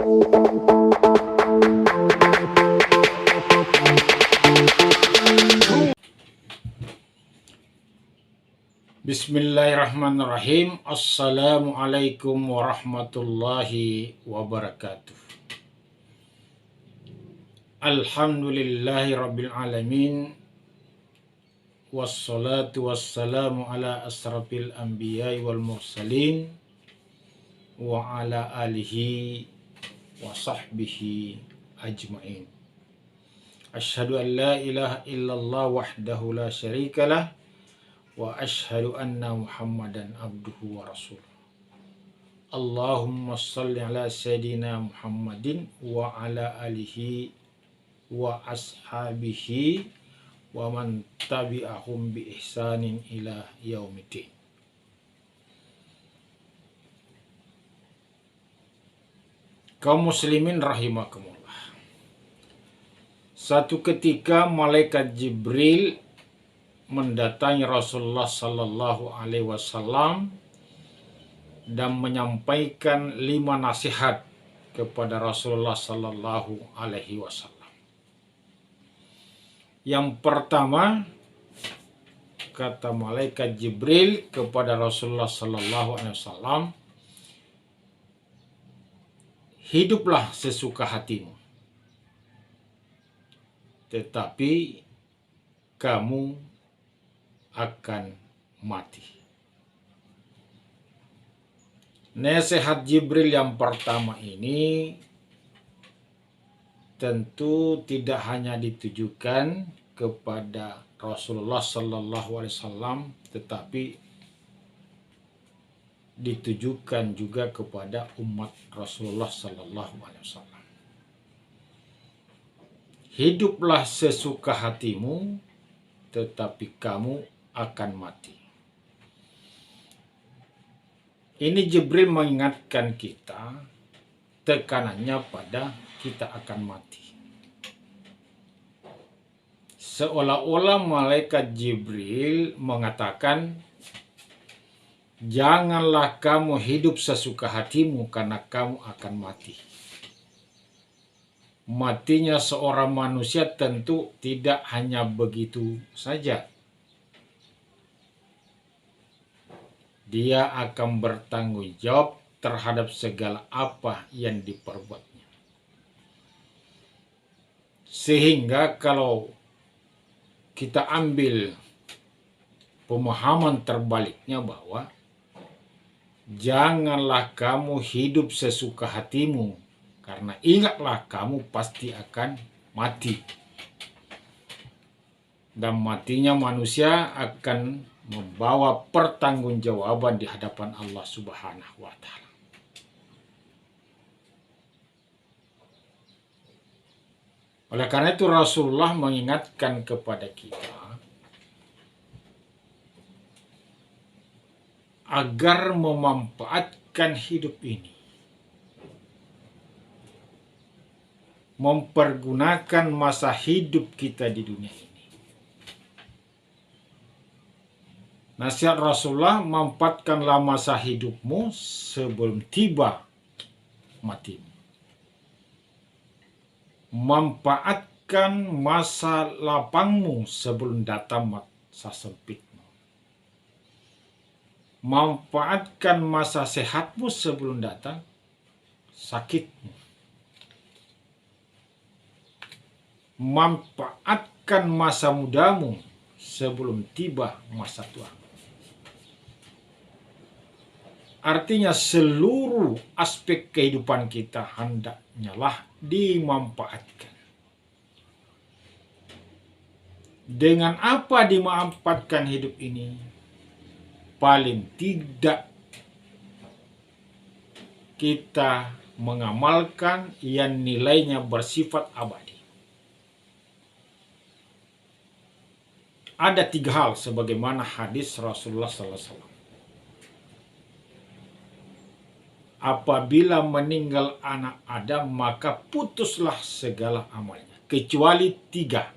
Bismillahirrahmanirrahim. Assalamualaikum warahmatullahi wabarakatuh. Alhamdulillahi rabbil alamin. Wassalatu wassalamu ala asrafil anbiya'i wal mursalin wa ala alihi wa sahbihi ajma'in. Asyhadu an la ilaha illallah wahdahu la syarikalah wa asyhadu anna Muhammadan abduhu wa rasuluh. Allahumma shalli ala sayyidina Muhammadin wa ala alihi wa ashabihi wa man tabi'ahum bi ihsanin ila yaumiddin. Kaum muslimin rahimakumullah. Satu ketika malaikat Jibril mendatangi Rasulullah Sallallahu Alaihi Wasallam dan menyampaikan 5 nasihat kepada Rasulullah Sallallahu Alaihi Wasallam. Yang pertama, kata malaikat Jibril kepada Rasulullah Sallallahu Alaihi Wasallam, hiduplah sesuka hatimu, tetapi kamu akan mati. Nasihat Jibril yang pertama ini tentu tidak hanya ditujukan kepada Rasulullah Sallallahu Alaihi Wasallam, tetapi ditujukan juga kepada umat Rasulullah Sallallahu Alaihi Wasallam. Hiduplah sesuka hatimu, tetapi kamu akan mati. Ini Jibril mengingatkan kita, tekanannya pada kita akan mati. Seolah-olah malaikat Jibril mengatakan, janganlah kamu hidup sesuka hatimu karena kamu akan mati. Matinya seorang manusia tentu tidak hanya begitu saja. Dia akan bertanggung jawab terhadap segala apa yang diperbuatnya. Sehingga kalau kita ambil pemahaman terbaliknya bahwa janganlah kamu hidup sesuka hatimu, karena ingatlah kamu pasti akan mati. Dan matinya manusia akan membawa pertanggungjawaban di hadapan Allah Subhanahu wa Ta'ala. Oleh karena itu Rasulullah mengingatkan kepada kita agar memanfaatkan hidup ini, mempergunakan masa hidup kita di dunia ini. Nasihat Rasulullah, manfaatkanlah masa hidupmu sebelum tiba matimu. Manfaatkan masa lapangmu sebelum datang masa sempitmu. Manfaatkan masa sehatmu sebelum datang sakitmu. Manfaatkan masa mudamu sebelum tiba masa tuamu. Artinya seluruh aspek kehidupan kita hendaknya lah dimanfaatkan. Dengan apa dimanfaatkan hidup ini? Paling tidak kita mengamalkan yang nilainya bersifat abadi. Ada 3 hal sebagaimana hadis Rasulullah SAW. Apabila meninggal anak Adam, maka putuslah segala amalnya, kecuali 3.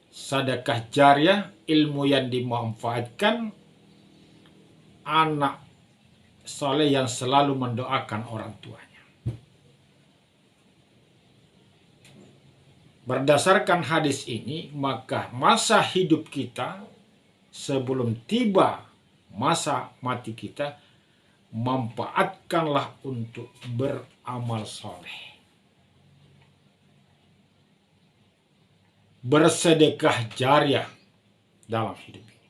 Sedekah jariah, ilmu yang dimanfaatkan, anak soleh yang selalu mendoakan orang tuanya. Berdasarkan hadis ini, maka masa hidup kita sebelum tiba masa mati kita, manfaatkanlah untuk beramal soleh. Bersedekah jariah dalam hidup ini.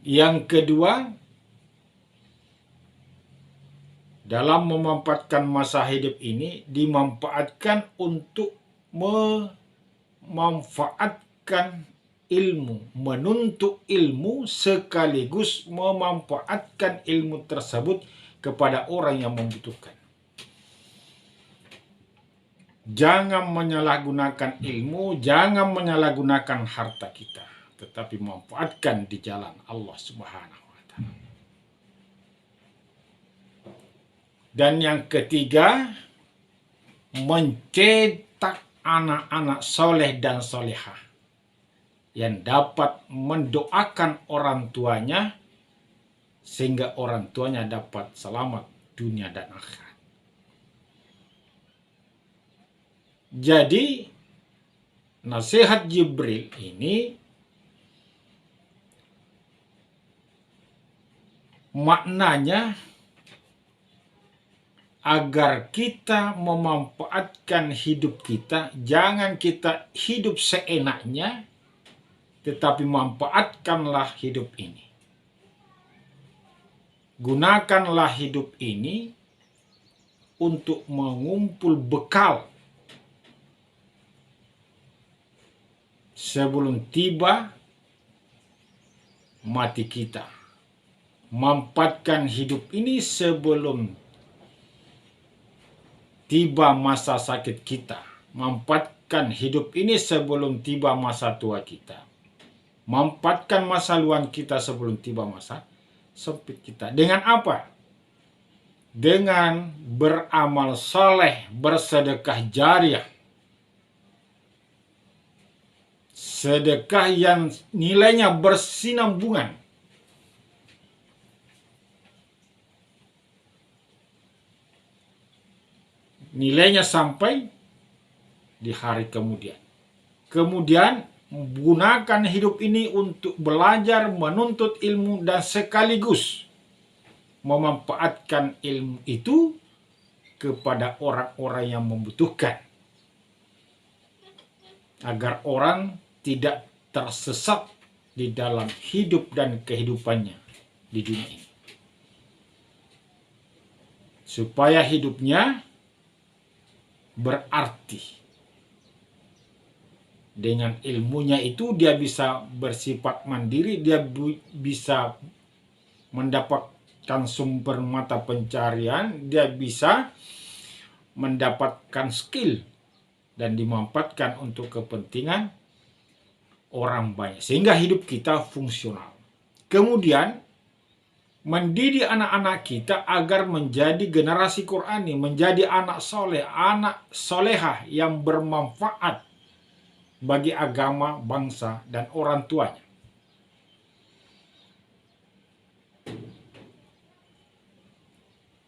Yang kedua, dalam memanfaatkan masa hidup ini dimanfaatkan untuk memanfaatkan ilmu, menuntut ilmu sekaligus memanfaatkan ilmu tersebut kepada orang yang membutuhkan. Jangan menyalahgunakan ilmu, jangan menyalahgunakan harta kita, tetapi manfaatkan di jalan Allah Subhanahu wa Ta'ala. Dan yang ketiga, mencetak anak-anak soleh dan solehah yang dapat mendoakan orang tuanya sehingga orang tuanya dapat selamat dunia dan akhirat. Jadi nasihat Jibril ini maknanya agar kita memanfaatkan hidup kita, jangan kita hidup seenaknya, tetapi manfaatkanlah hidup ini. Gunakanlah hidup ini untuk mengumpul bekal sebelum tiba mati kita. Manfaatkan hidup ini sebelum tiba masa sakit kita. Manfaatkan hidup ini sebelum tiba masa tua kita. Manfaatkan masa luang kita sebelum tiba masa sempit kita. Dengan apa? Dengan beramal soleh, bersedekah jariah. Sedekah yang nilainya bersinambungan. Nilainya sampai di hari kemudian. Kemudian gunakan hidup ini untuk belajar, menuntut ilmu, dan sekaligus memanfaatkan ilmu itu kepada orang-orang yang membutuhkan. Agar orang tidak tersesat di dalam hidup dan kehidupannya di dunia ini. Supaya hidupnya berarti. Dengan ilmunya itu dia bisa bersifat mandiri, dia bisa mendapatkan sumber mata pencarian, dia bisa mendapatkan skill dan dimanfaatkan untuk kepentingan orang banyak. Sehingga hidup kita fungsional. Kemudian mendidik anak-anak kita agar menjadi generasi Qurani, menjadi anak soleh, anak solehah yang bermanfaat bagi agama, bangsa, dan orang tuanya.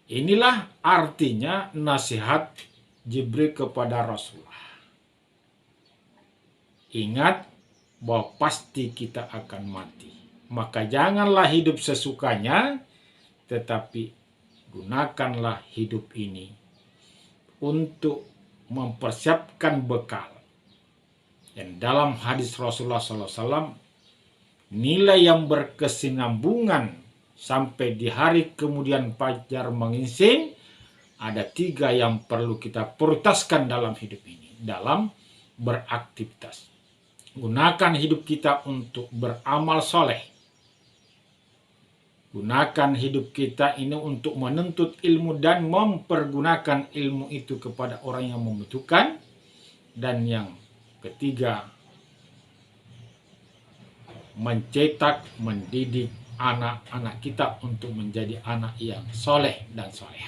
Inilah artinya nasihat Jibril kepada Rasulullah. Ingat bahwa pasti kita akan mati. Maka janganlah hidup sesukanya, tetapi gunakanlah hidup ini untuk mempersiapkan bekal. Dan dalam hadis Rasulullah SAW, nilai yang berkesinambungan sampai di hari kemudian fajar menyingsing, ada 3 yang perlu kita prioritaskan dalam hidup ini, dalam beraktivitas. Gunakan hidup kita untuk beramal soleh. Gunakan hidup kita ini untuk menuntut ilmu dan mempergunakan ilmu itu kepada orang yang membutuhkan. Dan yang ketiga, mencetak, mendidik anak-anak kita untuk menjadi anak yang soleh dan soleh.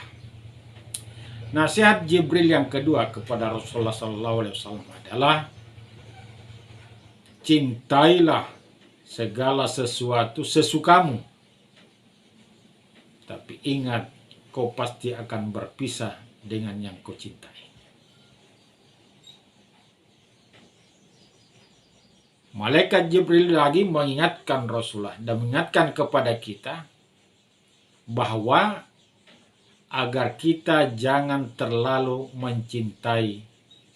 Nasihat Jibril yang kedua kepada Rasulullah SAW adalah cintailah segala sesuatu sesukamu, tapi ingat kau pasti akan berpisah dengan yang kau cintai. Malaikat Jibril lagi mengingatkan Rasulullah dan mengingatkan kepada kita bahwa agar kita jangan terlalu mencintai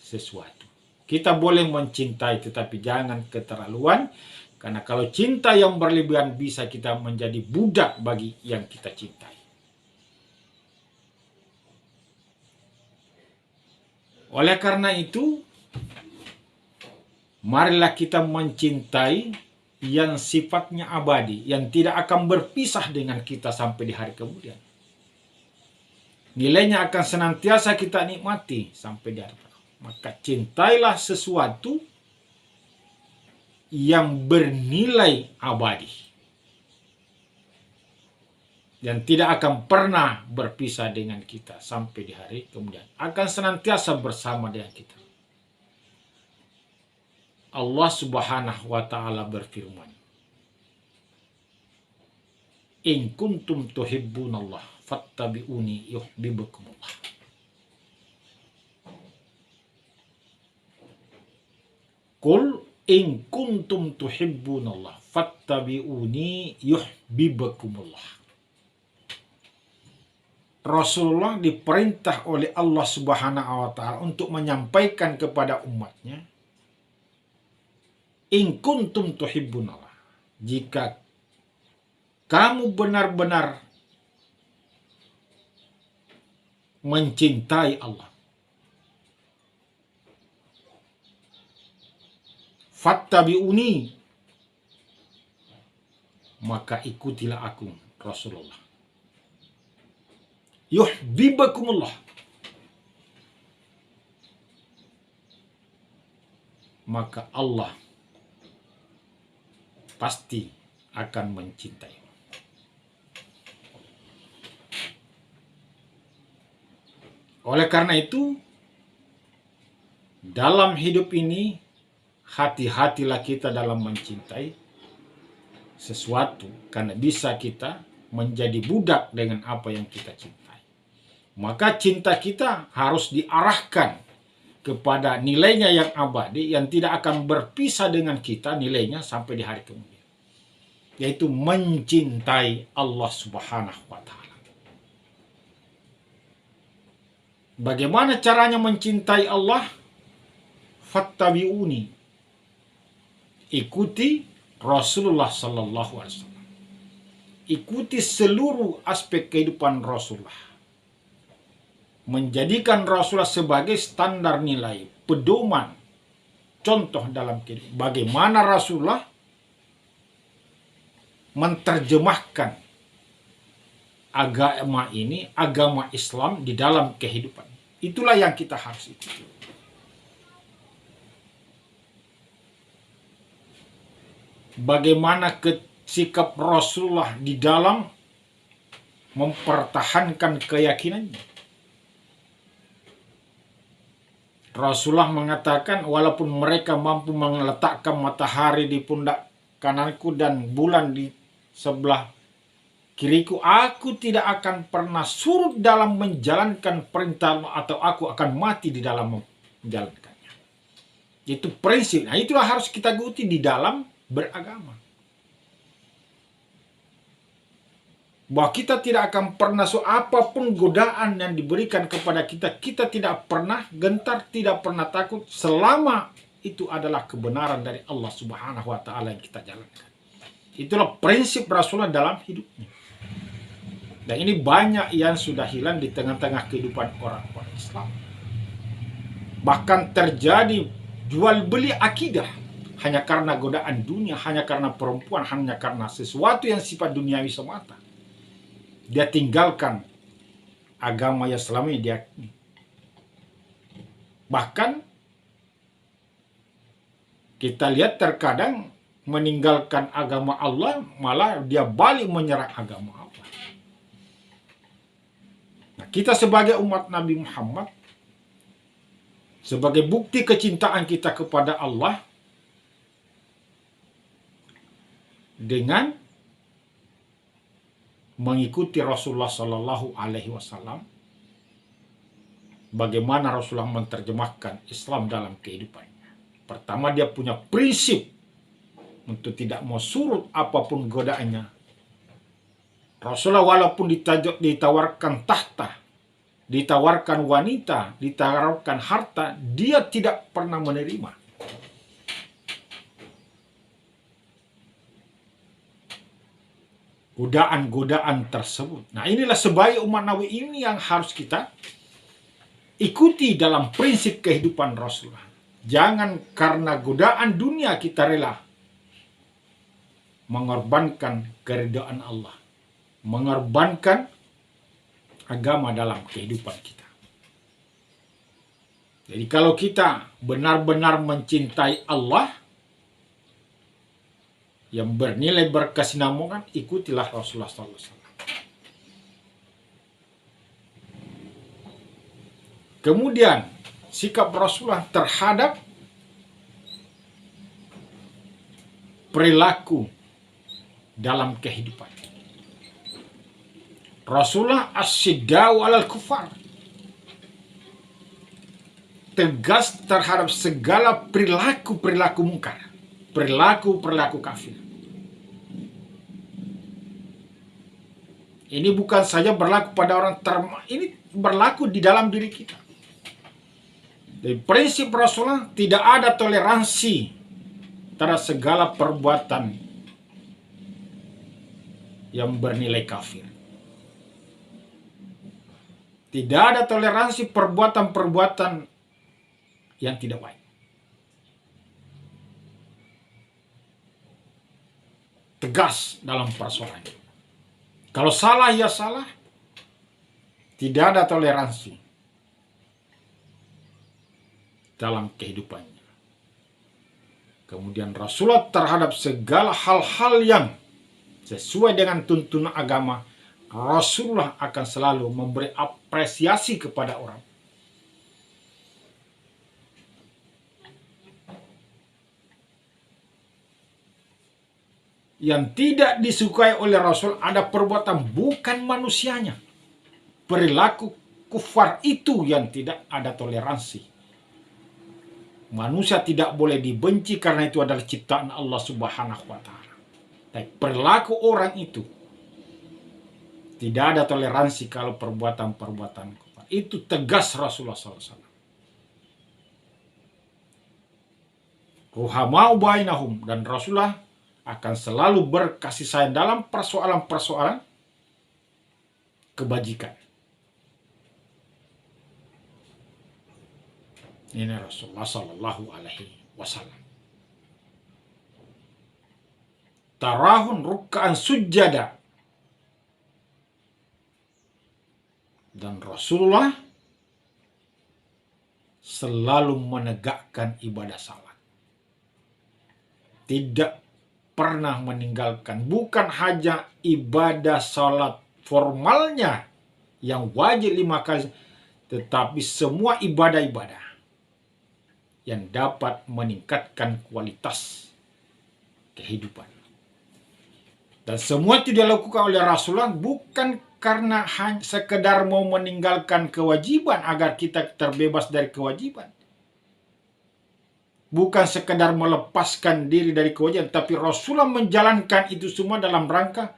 sesuatu. Kita boleh mencintai tetapi jangan keterlaluan, karena kalau cinta yang berlebihan bisa kita menjadi budak bagi yang kita cintai. Oleh karena itu, marilah kita mencintai yang sifatnya abadi, yang tidak akan berpisah dengan kita sampai di hari kemudian. Nilainya akan senantiasa kita nikmati sampai di hari kemudian. Maka cintailah sesuatu yang bernilai abadi, yang tidak akan pernah berpisah dengan kita sampai di hari kemudian. Akan senantiasa bersama dengan kita. Allah Subhanahu wa ta'ala berfirman, "In kuntum tuhibbunallah fattabi'uni yuhibbukumullah." Qul in kuntum tuhibbunallah fattabi'uni yuhibbukumullah. Rasulullah diperintah oleh Allah Subhanahu wa ta'ala untuk menyampaikan kepada umatnya, in kuntum tuhibbunallah, jika kamu benar-benar mencintai Allah, fattabi'uni, maka ikutilah aku Rasulullah. Yuhibbukumullah, maka Allah pasti akan mencintai. Oleh karena itu, dalam hidup ini hati-hatilah kita dalam mencintai sesuatu, karena bisa kita menjadi budak dengan apa yang kita cintai. Maka cinta kita harus diarahkan kepada nilainya yang abadi, yang tidak akan berpisah dengan kita nilainya sampai di hari kemudian, yaitu mencintai Allah Subhanahu wa ta'ala. Bagaimana caranya mencintai Allah? Fattabi'uni, ikuti Rasulullah sallallahu alaihi wasallam. Ikuti seluruh aspek kehidupan Rasulullah. Menjadikan Rasulullah sebagai standar nilai, pedoman, contoh dalam kehidupan. Bagaimana Rasulullah menerjemahkan agama ini, agama Islam di dalam kehidupan. Itulah yang kita harus ikuti. Bagaimana sikap Rasulullah di dalam mempertahankan keyakinannya. Rasulullah mengatakan, walaupun mereka mampu meletakkan matahari di pundak kananku dan bulan di sebelah kiriku, aku tidak akan pernah surut dalam menjalankan perintah atau aku akan mati di dalam menjalankannya. Itu prinsip. Nah, itulah harus kita ikuti di dalam beragama. Bahwa kita tidak akan pernah, apapun godaan yang diberikan kepada kita, kita tidak pernah gentar, tidak pernah takut, selama itu adalah kebenaran dari Allah Subhanahu wa ta'ala yang kita jalankan. Itulah prinsip Rasulullah dalam hidupnya. Dan ini banyak yang sudah hilang di tengah-tengah kehidupan orang-orang Islam. Bahkan terjadi jual beli akidah hanya karena godaan dunia, hanya karena perempuan, hanya karena sesuatu yang sifat duniawi semata. Dia tinggalkan agama yang selama ini dia. Bahkan kita lihat terkadang meninggalkan agama Allah, malah dia balik menyerang agama Allah. Nah, kita sebagai umat Nabi Muhammad, sebagai bukti kecintaan kita kepada Allah, dengan mengikuti Rasulullah Sallallahu Alaihi Wasallam, bagaimana Rasulullah menerjemahkan Islam dalam kehidupannya. Pertama, dia punya prinsip untuk tidak mau surut apapun godaannya. Rasulullah walaupun ditawarkan tahta, ditawarkan wanita, ditawarkan harta, dia tidak pernah menerima. Godaan-godaan tersebut. Nah, inilah sebaya umat Nabi ini yang harus kita ikuti dalam prinsip kehidupan Rasulullah. Jangan karena godaan dunia kita rela mengorbankan keridhaan Allah, mengorbankan agama dalam kehidupan kita. Jadi kalau kita benar-benar mencintai Allah yang bernilai berkesinambungan, ikutilah Rasulullah SAW. Kemudian sikap Rasulullah terhadap perilaku dalam kehidupan. Rasulullah asyiddau alal kufar, tegas terhadap segala perilaku-perilaku mungkar, perilaku-perilaku kafir. Ini bukan saja berlaku pada orang ini berlaku di dalam diri kita. Dari prinsip Rasulullah tidak ada toleransi terhadap segala perbuatan yang bernilai kafir. Tidak ada toleransi perbuatan-perbuatan yang tidak baik. Tegas dalam persoalan ini. Kalau salah ya salah, tidak ada toleransi dalam kehidupannya. Kemudian Rasulullah terhadap segala hal-hal yang sesuai dengan tuntunan agama, Rasulullah akan selalu memberi apresiasi kepada orang. Yang tidak disukai oleh Rasul ada perbuatan bukan manusianya. Perilaku kufar itu yang tidak ada toleransi. Manusia tidak boleh dibenci karena itu adalah ciptaan Allah Subhanahu wa taala. Tapi perilaku orang itu tidak ada toleransi kalau perbuatan-perbuatan kufar. Itu tegas Rasulullah SAW. Ruhamau bainahum, dan Rasulullah akan selalu berkasih sayang dalam persoalan-persoalan kebajikan. Ini Rasulullah Sallallahu Alaihi Wasallam. Tarahun rukkaan sujada, dan Rasulullah selalu menegakkan ibadah salat. Tidak pernah meninggalkan, bukan hanya ibadah salat formalnya yang wajib 5 kali, tetapi semua ibadah-ibadah yang dapat meningkatkan kualitas kehidupan. Dan semua itu dilakukan oleh Rasulullah bukan karena hanya sekedar mau meninggalkan kewajiban agar kita terbebas dari kewajiban. Bukan sekedar melepaskan diri dari kewajiban, tapi Rasulullah menjalankan itu semua dalam rangka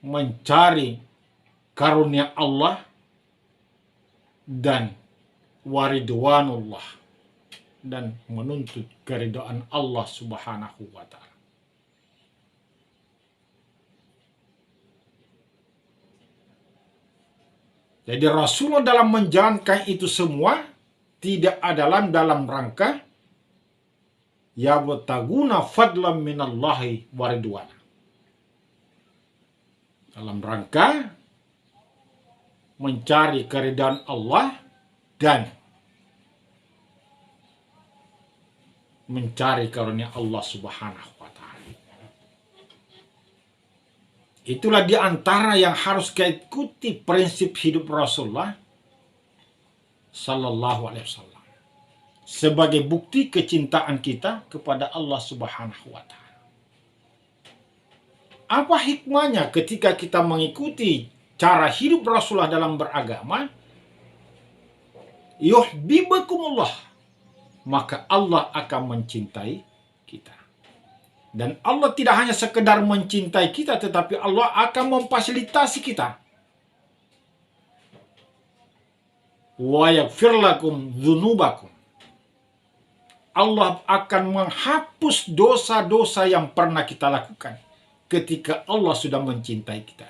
mencari karunia Allah dan waridwanullah, dan menuntut keridhaan Allah Subhanahu wa taala. Jadi Rasulullah dalam menjalankan itu semua tidak adalah dalam rangka yabtaguna fadlan minallahi waridwana. Dalam rangka mencari keridhaan Allah dan mencari karunia Allah Subhanahu wa taala. Itulah di antara yang harus kita ikuti prinsip hidup Rasulullah Sallallahu Alaihi Wasallam sebagai bukti kecintaan kita kepada Allah Subhanahu wa taala. Apa hikmahnya ketika kita mengikuti cara hidup Rasulullah dalam beragama? Yuhibbukumullah, maka Allah akan mencintai kita. Dan Allah tidak hanya sekedar mencintai kita, tetapi Allah akan memfasilitasi kita. Wa yaghfir lakum dzunubakum. Allah akan menghapus dosa-dosa yang pernah kita lakukan ketika Allah sudah mencintai kita.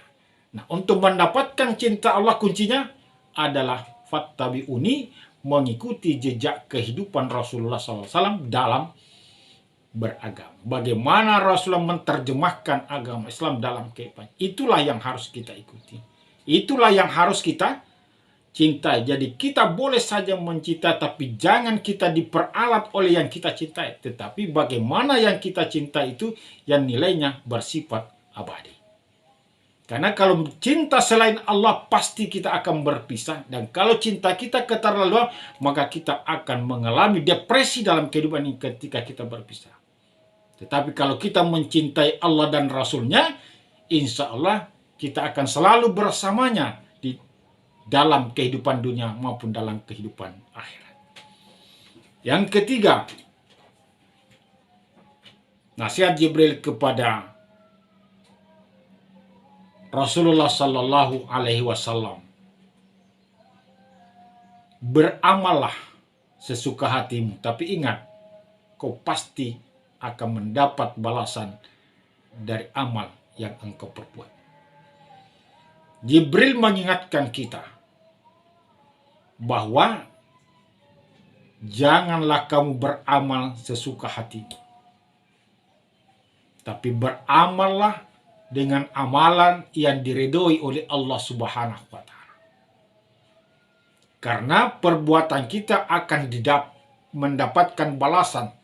Nah, untuk mendapatkan cinta Allah, kuncinya adalah fattabi'uni, mengikuti jejak kehidupan Rasulullah SAW dalam beragama. Bagaimana Rasulullah menerjemahkan agama Islam dalam kehidupan. Itulah yang harus kita ikuti. Itulah yang harus kita cintai. Jadi kita boleh saja mencintai, tapi jangan kita diperalat oleh yang kita cintai. Tetapi bagaimana yang kita cintai itu yang nilainya bersifat abadi. Karena kalau cinta selain Allah pasti kita akan berpisah. Dan kalau cinta kita keterlaluan, maka kita akan mengalami depresi dalam kehidupan ini ketika kita berpisah. Tetapi kalau kita mencintai Allah dan Rasulnya, insya Allah kita akan selalu bersamanya di dalam kehidupan dunia maupun dalam kehidupan akhirat. Yang ketiga, nasihat Jibril kepada Rasulullah Sallallahu Alaihi Wasallam, beramallah sesuka hatimu, tapi ingat, kau pasti akan mendapat balasan dari amal yang engkau perbuat. Jibril mengingatkan kita bahwa janganlah kamu beramal sesuka hatimu, tapi beramallah dengan amalan yang diridhoi oleh Allah Subhanahu wa Ta'ala. Karena perbuatan kita akan mendapatkan balasan.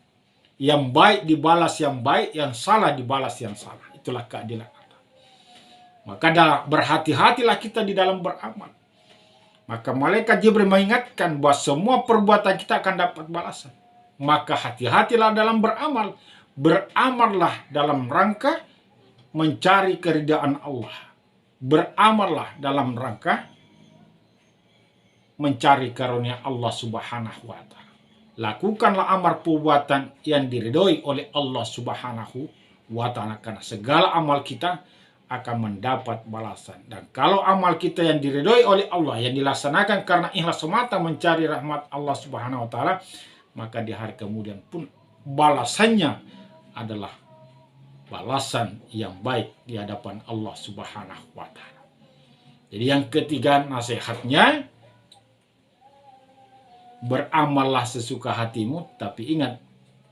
Yang baik dibalas yang baik, yang salah dibalas yang salah. Itulah keadilan Allah. Maka berhati-hatilah kita di dalam beramal. Maka malaikat Jibril mengingatkan bahwa semua perbuatan kita akan dapat balasan. Maka hati-hatilah dalam beramal. Beramallah dalam rangka mencari keridhaan Allah. Beramallah dalam rangka mencari karunia Allah Subhanahu wa Ta'ala. Lakukanlah amal perbuatan yang diridhoi oleh Allah Subhanahu wa Ta'ala, karena segala amal kita akan mendapat balasan. Dan kalau amal kita yang diridhoi oleh Allah, yang dilaksanakan karena ikhlas semata mencari rahmat Allah Subhanahu wa Ta'ala, maka di hari kemudian pun balasannya adalah balasan yang baik di hadapan Allah Subhanahu wa Ta'ala. Jadi yang ketiga nasihatnya, beramallah sesuka hatimu, tapi ingat,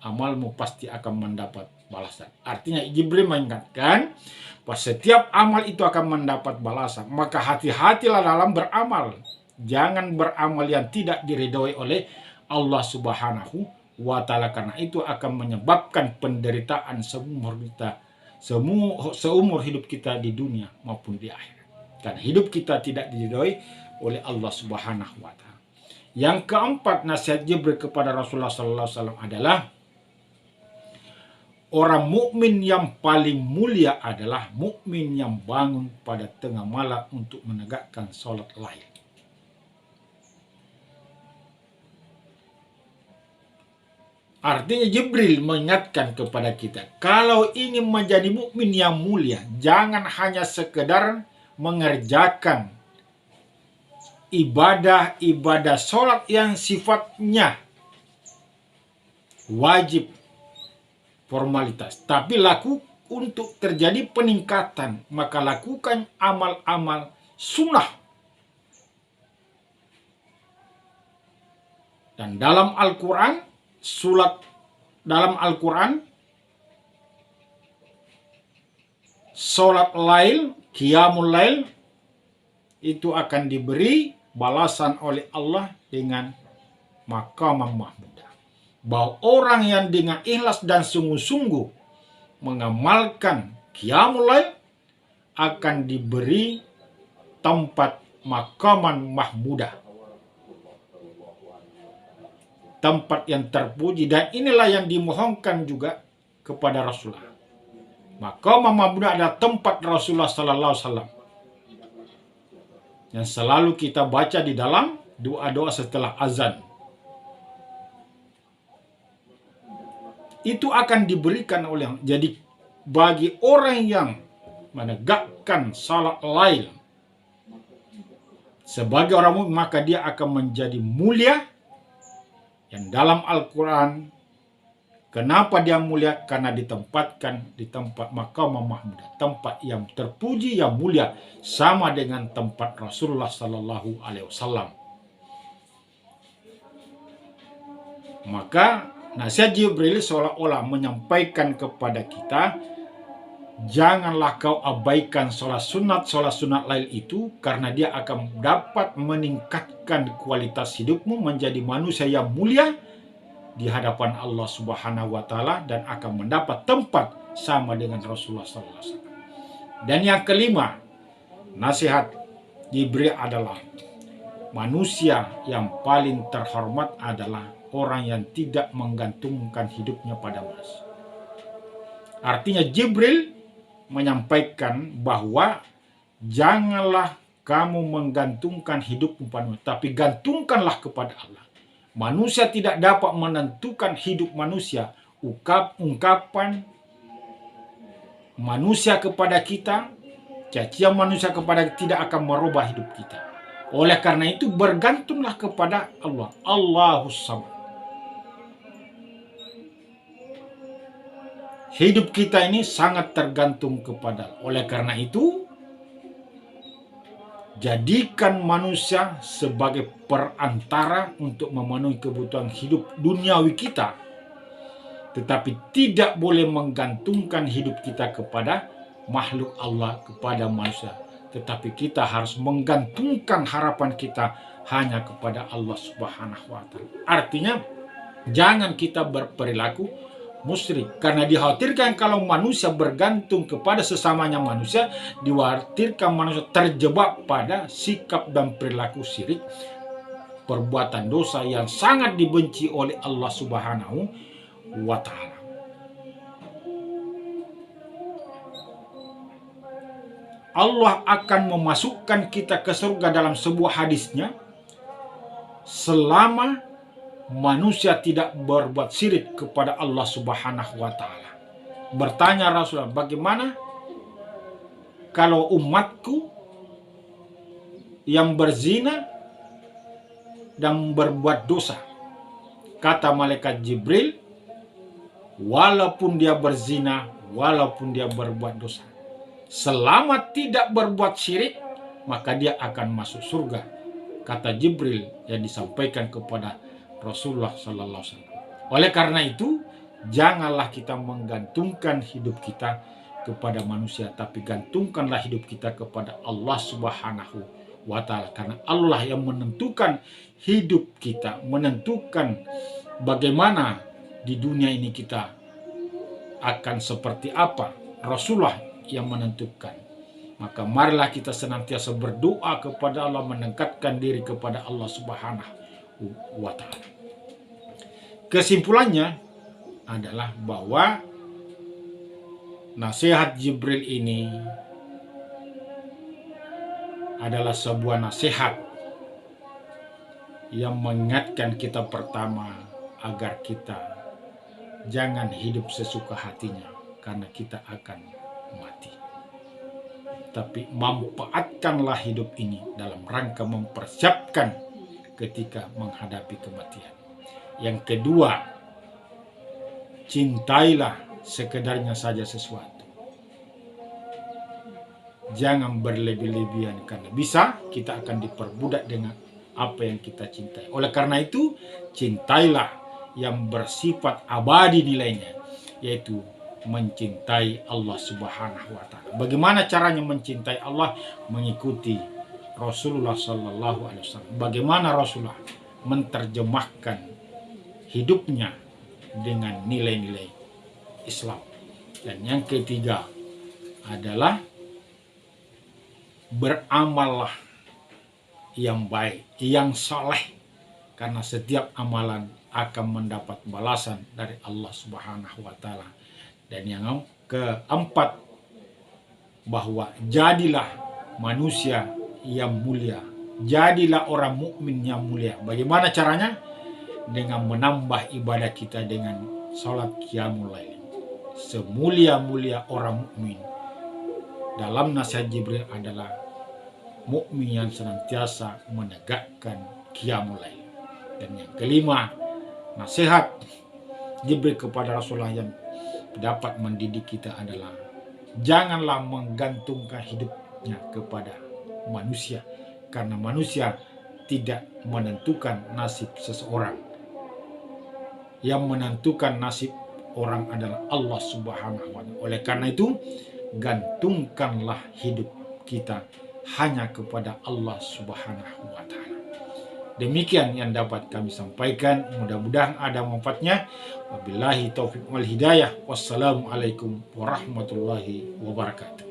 amalmu pasti akan mendapat balasan. Artinya Jibril mengingatkan bahwa setiap amal itu akan mendapat balasan. Maka hati-hatilah dalam beramal. Jangan beramal yang tidak diridhoi oleh Allah Subhanahu wa Ta'ala, karena itu akan menyebabkan penderitaan seumur hidup kita di dunia maupun di akhirat. Karena hidup kita tidak diridhoi oleh Allah Subhanahu wa Ta'ala. Yang keempat, nasihat Jibril kepada Rasulullah SAW adalah orang mukmin yang paling mulia adalah mukmin yang bangun pada tengah malam untuk menegakkan sholat lail. Artinya Jibril mengingatkan kepada kita, kalau ingin menjadi mukmin yang mulia, jangan hanya sekedar mengerjakan ibadah sholat yang sifatnya wajib formalitas, tapi untuk terjadi peningkatan, maka lakukan amal-amal sunnah. Dan dalam Al-Quran, sholat lail, qiyamul lail, itu akan diberi balasan oleh Allah dengan maqaman mahmudah. Bahwa orang yang dengan ikhlas dan sungguh-sungguh mengamalkan qiyamul lail akan diberi tempat maqaman mahmudah, tempat yang terpuji. Dan inilah yang dimohonkan juga kepada Rasulullah. Maqaman mahmudah adalah tempat Rasulullah Sallallahu Alaihi Wasallam yang selalu kita baca di dalam doa-doa setelah azan. itu akan diberikan oleh Allah. Jadi bagi orang yang menegakkan salat lail sebagai orang mukmin, maka dia akan menjadi mulia. Yang dalam Al-Quran, kenapa dia mulia? Karena ditempatkan di tempat maqam mahmudah, tempat yang terpuji, yang mulia, sama dengan tempat Rasulullah Sallallahu Alaihi Wasallam. Maka nasihat Jibril seolah-olah menyampaikan kepada kita, janganlah kau abaikan sholat sunat lail itu, karena dia akan dapat meningkatkan kualitas hidupmu menjadi manusia yang mulia di hadapan Allah Subhanahu wa Ta'ala, dan akan mendapat tempat sama dengan Rasulullah SAW. Dan yang kelima, nasihat Jibril adalah manusia yang paling terhormat adalah orang yang tidak menggantungkan hidupnya pada manusia. Artinya Jibril menyampaikan bahwa janganlah kamu menggantungkan hidupmu pada manusia, tapi gantungkanlah kepada Allah. Manusia tidak dapat menentukan hidup manusia. Ungkapan manusia kepada kita, cacian manusia kepada kita tidak akan merubah hidup kita. Oleh karena itu bergantunglah kepada Allah. Allahus Samad. Hidup kita ini sangat tergantung kepada Allah. Oleh karena itu, jadikan manusia sebagai perantara untuk memenuhi kebutuhan hidup duniawi kita. Tetapi tidak boleh menggantungkan hidup kita kepada makhluk Allah, kepada manusia. Tetapi kita harus menggantungkan harapan kita hanya kepada Allah Subhanahu wa Ta'ala. Artinya, jangan kita berperilaku musyrik, karena dikhawatirkan kalau manusia bergantung kepada sesamanya manusia, dikhawatirkan manusia terjebak pada sikap dan perilaku syirik, perbuatan dosa yang sangat dibenci oleh Allah Subhanahu wa Ta'ala. Allah akan memasukkan kita ke surga dalam sebuah hadisnya selama manusia tidak berbuat syirik kepada Allah Subhanahu wa Ta'ala. Bertanya Rasulullah, bagaimana kalau umatku yang berzina dan berbuat dosa? Kata malaikat Jibril, walaupun dia berzina, walaupun dia berbuat dosa, selama tidak berbuat syirik, maka dia akan masuk surga. Kata Jibril yang disampaikan kepada Rasulullah Sallallahu Alaihi Wasallam. Oleh karena itu, janganlah kita menggantungkan hidup kita kepada manusia, tapi gantungkanlah hidup kita kepada Allah Subhanahu wa Ta'ala. Karena Allah yang menentukan hidup kita, menentukan bagaimana di dunia ini kita akan seperti apa. Rasulullah yang menentukan. Maka marilah kita senantiasa berdoa kepada Allah, mendekatkan diri kepada Allah Subhanahu wa Ta'ala. Kesimpulannya adalah bahwa nasihat Jibril ini adalah sebuah nasihat yang mengingatkan kita pertama agar kita jangan hidup sesuka hatinya, karena kita akan mati. Tapi manfaatkanlah hidup ini dalam rangka mempersiapkan ketika menghadapi kematian. Yang kedua, cintailah sekedarnya saja sesuatu. Jangan berlebih-lebihan, karena bisa kita akan diperbudak dengan apa yang kita cintai. Oleh karena itu, cintailah yang bersifat abadi nilainya, yaitu mencintai Allah Subhanahu wa Ta'ala. Bagaimana caranya mencintai Allah? Mengikuti Rasulullah Sallallahu Alaihi Wasallam. Bagaimana Rasulullah menerjemahkan hidupnya dengan nilai-nilai Islam. Dan yang ketiga adalah beramallah yang baik, yang saleh, karena setiap amalan akan mendapat balasan dari Allah Subhanahu wa Ta'ala. Dan yang keempat, bahwa jadilah manusia yang mulia, jadilah orang mukmin yang mulia. Bagaimana caranya? Dengan menambah ibadah kita dengan salat qiyamul lail. Semulia-mulia orang mukmin dalam nasihat Jibril adalah mukmin yang senantiasa menegakkan qiyamul lail. Dan yang kelima, nasihat Jibril kepada Rasulullah yang dapat mendidik kita adalah janganlah menggantungkan hidupnya kepada manusia, karena manusia tidak menentukan nasib seseorang. Yang menentukan nasib orang adalah Allah Subhanahu wa Ta'ala. Oleh karena itu, gantungkanlah hidup kita hanya kepada Allah Subhanahu wa Ta'ala. Demikian yang dapat kami sampaikan, mudah-mudahan ada manfaatnya. Wabillahi taufiq wal hidayah. Wassalamualaikum warahmatullahi wabarakatuh.